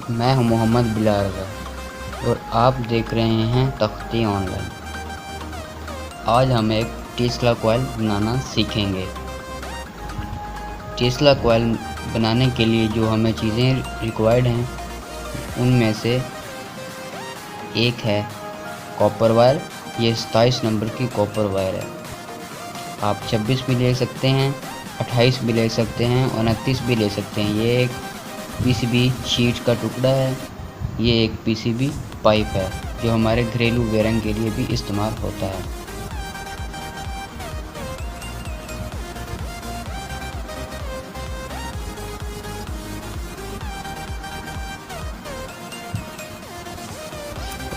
मैं हूं मोहम्मद बिलाल रज़ा और आप देख रहे हैं तख्ती ऑनलाइन। आज हम एक टेस्ला कॉइल बनाना सीखेंगे। टेस्ला कॉइल बनाने के लिए जो हमें चीज़ें रिक्वायर्ड हैं उनमें से एक है कॉपर वायर। ये 27 नंबर की कॉपर वायर है। आप 26 भी ले सकते हैं, 28 भी ले सकते हैं, 29 भी ले सकते हैं। ये एक पीसीबी शीट का टुकड़ा है। ये एक पीसीबी पाइप है जो हमारे घरेलू वायरिंग के लिए भी इस्तेमाल होता है।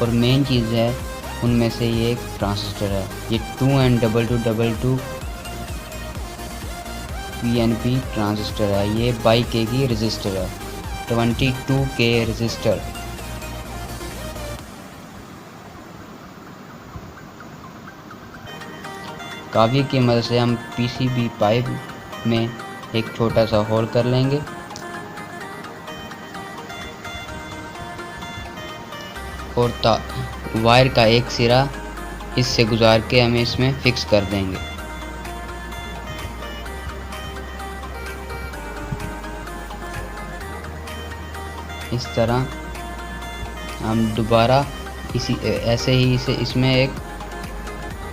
और मेन चीज़ है उनमें से ये एक ट्रांजिस्टर है। ये 2N2222 PNP ट्रांजिस्टर है। ये 22K की रजिस्टर है, 22K रजिस्टर। कावी की मदद से हम पीसीबी पाइप में एक छोटा सा होल कर लेंगे और वायर का एक सिरा इससे गुजार के हमें इसमें फिक्स कर देंगे। इस तरह हम दोबारा ऐसे ही इसे इसमें एक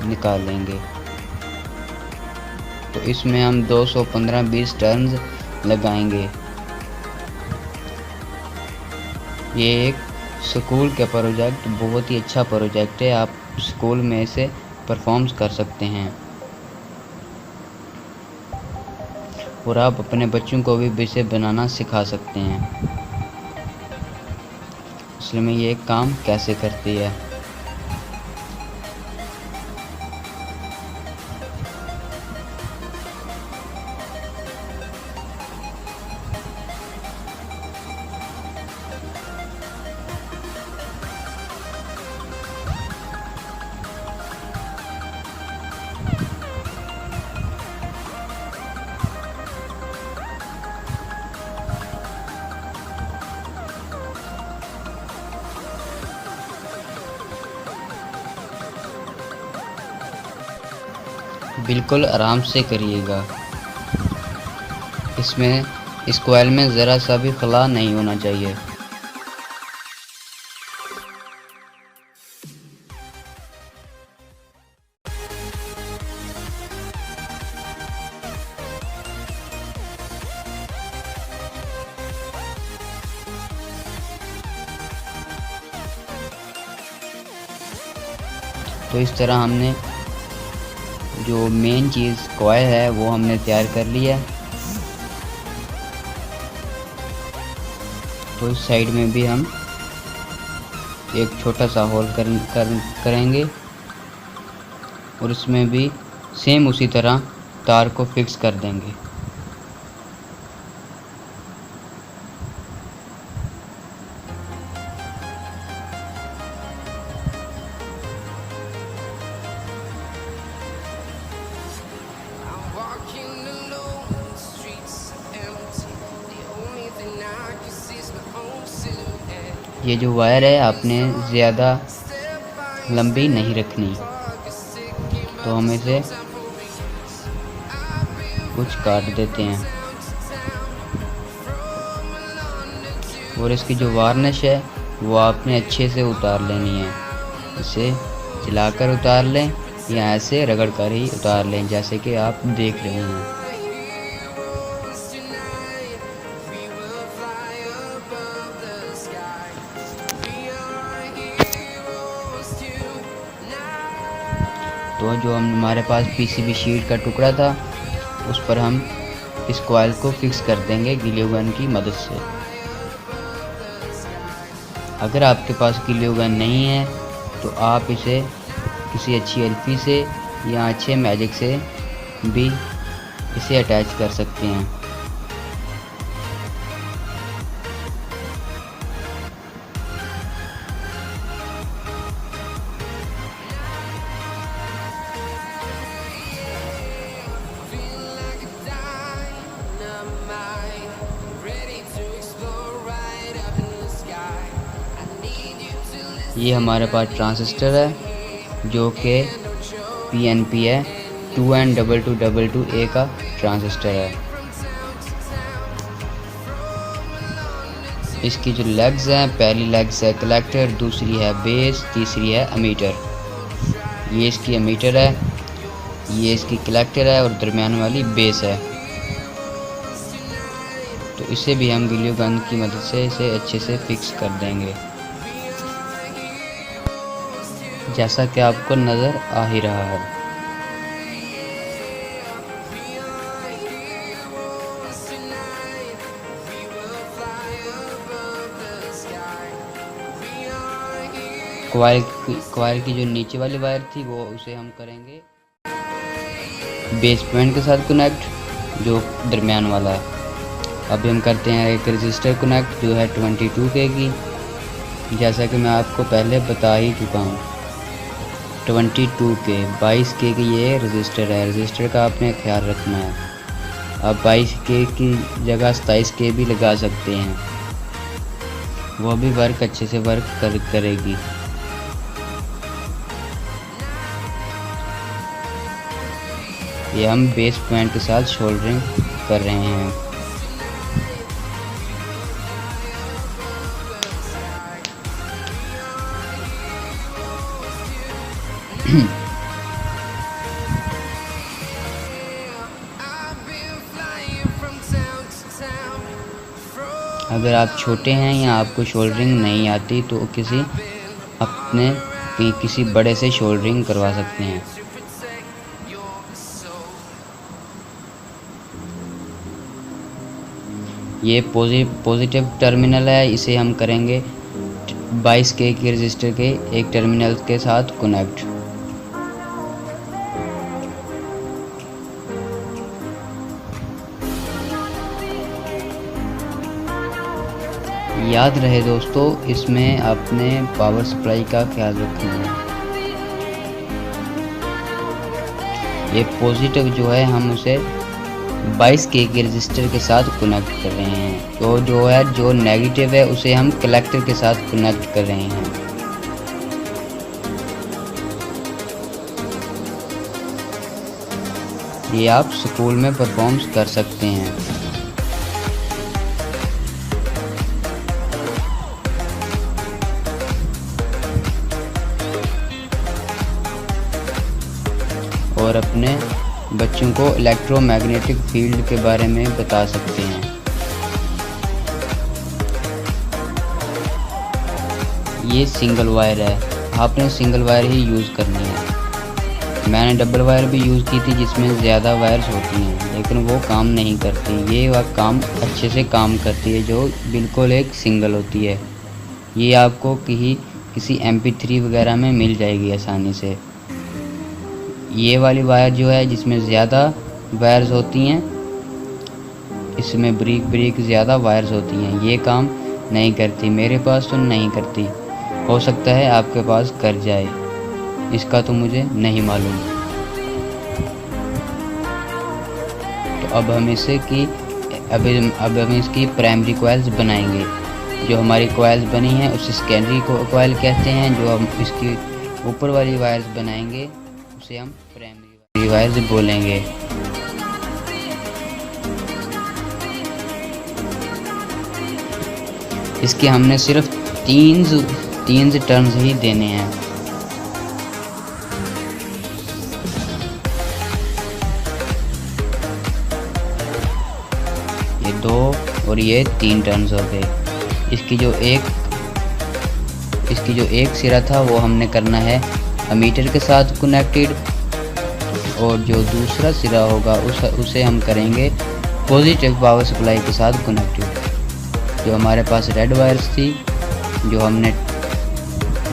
निकाल लेंगे। तो इसमें हम 215-20 टर्न्स लगाएंगे। ये एक स्कूल का प्रोजेक्ट बहुत ही अच्छा प्रोजेक्ट है। आप स्कूल में इसे परफॉर्म कर सकते हैं और आप अपने बच्चों को भी इसे बनाना सिखा सकते हैं। इसमें ये काम कैसे करती है। बिल्कुल आराम से करिएगा। इसमें इस कॉइल में ज़रा सा भी खला नहीं होना चाहिए। तो इस तरह हमने जो मेन चीज़ कॉइल है वो हमने तैयार कर लिया। तो इस साइड में भी हम एक छोटा सा होल करेंगे और इसमें भी सेम उसी तरह तार को फिक्स कर देंगे। ये जो वायर है आपने ज़्यादा लंबी नहीं रखनी। तो हम इसे कुछ काट देते हैं और इसकी जो वार्निश है वो आपने अच्छे से उतार लेनी है। इसे चलाकर उतार लें या ऐसे रगड़ कर ही उतार लें, जैसे कि आप देख रहे हैं। तो जो हमारे पास पीसीबी शीट का टुकड़ा था उस पर हम इस कॉइल को फिक्स कर देंगे ग्लू गन की मदद से। अगर आपके पास ग्लू गन नहीं है तो आप इसे किसी अच्छी एलपी से या अच्छे मैजिक से भी इसे अटैच कर सकते हैं। ये हमारे पास ट्रांजिस्टर है जो कि PNP है, 2N2222A का ट्रांजिस्टर है। इसकी जो लेग्स हैं, पहली लेग्स है कलेक्टर, दूसरी है बेस, तीसरी है एमीटर। ये इसकी एमीटर है, ये इसकी कलेक्टर है और दरमियान वाली बेस है। तो इसे भी हम ग्लू गन की मदद से इसे अच्छे से फिक्स कर देंगे, जैसा कि आपको नज़र आ ही रहा है। कॉइल की जो नीचे वाली वायर थी वो उसे हम करेंगे बेस पॉइंट के साथ कनेक्ट, जो दरमियान वाला है। अभी हम करते हैं एक रजिस्टर कनेक्ट जो है 22K की, जैसा कि मैं आपको पहले बता ही चुका हूँ। 22K 22K की ये रजिस्टर है, रजिस्टर का आपने ख्याल रखना है। आप 22K की जगह 27K भी लगा सकते हैं, वो भी वर्क अच्छे से वर्क करेगी। ये हम बेस पॉइंट के साथ सोल्डरिंग कर रहे हैं। अगर आप छोटे हैं या आपको शोल्डरिंग नहीं आती तो किसी बड़े से शोल्डरिंग करवा सकते हैं। ये पॉजिटिव टर्मिनल है, इसे हम करेंगे 22K की रजिस्टर के एक टर्मिनल के साथ कनेक्ट। याद रहे दोस्तों, इसमें अपने पावर सप्लाई का ख्याल रखना है। ये पॉजिटिव जो है हम उसे 22K के रजिस्टर के साथ कनेक्ट कर रहे हैं, तो जो नेगेटिव है उसे हम कलेक्टर के साथ कनेक्ट कर रहे हैं। ये आप स्कूल में परफॉर्म कर सकते हैं। और अपने बच्चों को इलेक्ट्रोमैग्नेटिक फील्ड के बारे में बता सकते हैं। ये सिंगल वायर है, आपने सिंगल वायर ही यूज़ करनी है। मैंने डबल वायर भी यूज़ की थी जिसमें ज़्यादा वायर्स होती हैं, लेकिन वो काम नहीं करती। ये वह काम अच्छे से काम करती है जो बिल्कुल एक सिंगल होती है। ये आपको किसी MP3 वगैरह में मिल जाएगी आसानी से। ये वाली वायर जो है जिसमें ज़्यादा वायर्स होती हैं, इसमें ब्रीक ज़्यादा वायर्स होती हैं, ये काम नहीं करती। मेरे पास तो नहीं करती, हो सकता है आपके पास कर जाए, इसका तो मुझे नहीं मालूम। तो अब हम इसकी प्राइमरी कॉइल्स बनाएंगे। जो हमारी कॉइल्स बनी हैं उसे सेकेंडरी कॉइल कहते हैं। जो हम इसकी ऊपर वाली वायर्स बनाएंगे उसे हम प्राइमरी वायर्स बोलेंगे। इसके हमने सिर्फ तीन टर्न्स ही देने हैं। ये 2 और ये 3 टर्न्स हो गए। इसकी जो एक सिरा था वो हमने करना है एमीटर के साथ कनेक्टेड, और जो दूसरा सिरा होगा उसे हम करेंगे पॉजिटिव पावर सप्लाई के साथ कनेक्टेड। जो हमारे पास रेड वायर्स थी, जो हमने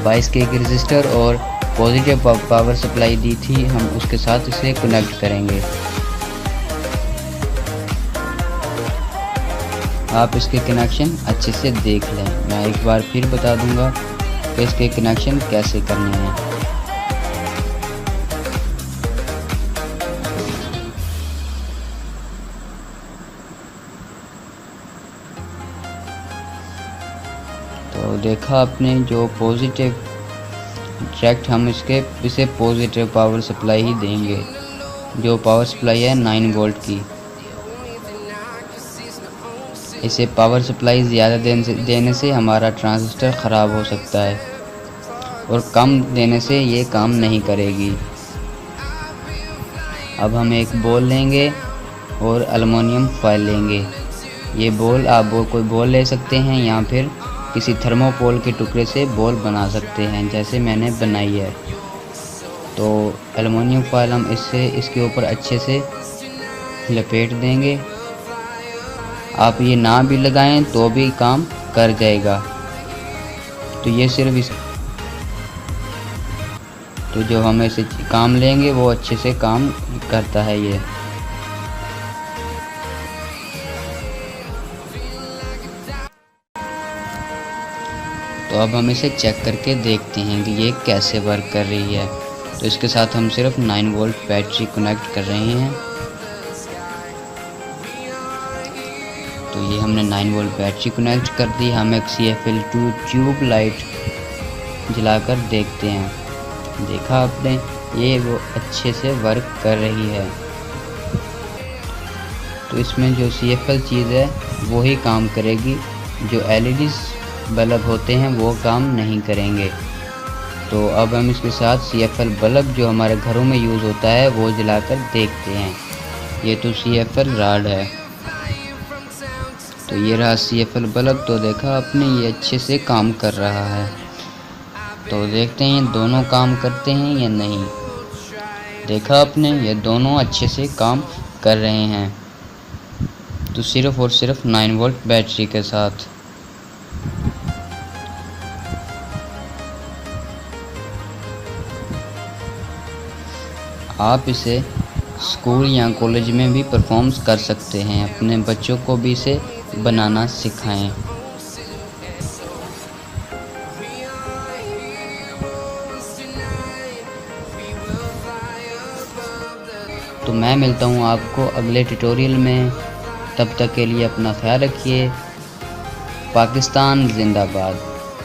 22K की रजिस्टर और पॉजिटिव पावर सप्लाई दी थी, हम उसके साथ इसे कनेक्ट करेंगे। आप इसके कनेक्शन अच्छे से देख लें, मैं एक बार फिर बता दूंगा कि इसके कनेक्शन कैसे करने हैं। तो देखा आपने, जो पॉजिटिव डायरेक्ट हम इसे पॉजिटिव पावर सप्लाई ही देंगे। जो पावर सप्लाई है 9 वोल्ट की। इसे पावर सप्लाई ज़्यादा देने से हमारा ट्रांजिस्टर ख़राब हो सकता है और कम देने से ये काम नहीं करेगी। अब हम एक बॉल लेंगे और एल्युमिनियम फॉयल लेंगे। ये बॉल आप कोई बॉल ले सकते हैं या फिर किसी थर्मोकोल के टुकड़े से बॉल बना सकते हैं, जैसे मैंने बनाई है। तो एल्युमिनियम फॉयल हम इसके ऊपर अच्छे से लपेट देंगे। आप ये ना भी लगाएं तो भी काम कर जाएगा। तो ये सिर्फ तो जो हम इसे काम लेंगे वो अच्छे से काम करता है ये। तो अब हम इसे चेक करके देखते हैं कि ये कैसे वर्क कर रही है। तो इसके साथ हम सिर्फ 9 वोल्ट बैटरी कनेक्ट कर रहे हैं। तो ये हमने 9 वोल्ट बैटरी कनेक्ट कर दी। हम एक CFL2 ट्यूब लाइट जलाकर देखते हैं। देखा आपने, ये वो अच्छे से वर्क कर रही है। तो इसमें जो CFL चीज़ है वो ही काम करेगी, जो LED बल्ब होते हैं वो काम नहीं करेंगे। तो अब हम इसके साथ CFL बल्ब जो हमारे घरों में यूज़ होता है वो जलाकर देखते हैं। ये तो CFL रॉड है। तो ये रहा CFL बल्ब। तो देखा आपने, ये अच्छे से काम कर रहा है। तो देखते हैं दोनों काम करते हैं या नहीं। देखा आपने, ये दोनों अच्छे से काम कर रहे हैं। तो सिर्फ और सिर्फ 9 वोल्ट बैटरी के साथ। आप इसे स्कूल या कॉलेज में भी परफॉर्म कर सकते हैं। अपने बच्चों को भी इसे बनाना सिखाएं। तो मैं मिलता हूँ आपको अगले ट्यूटोरियल में। तब तक के लिए अपना ख्याल रखिए। पाकिस्तान जिंदाबाद।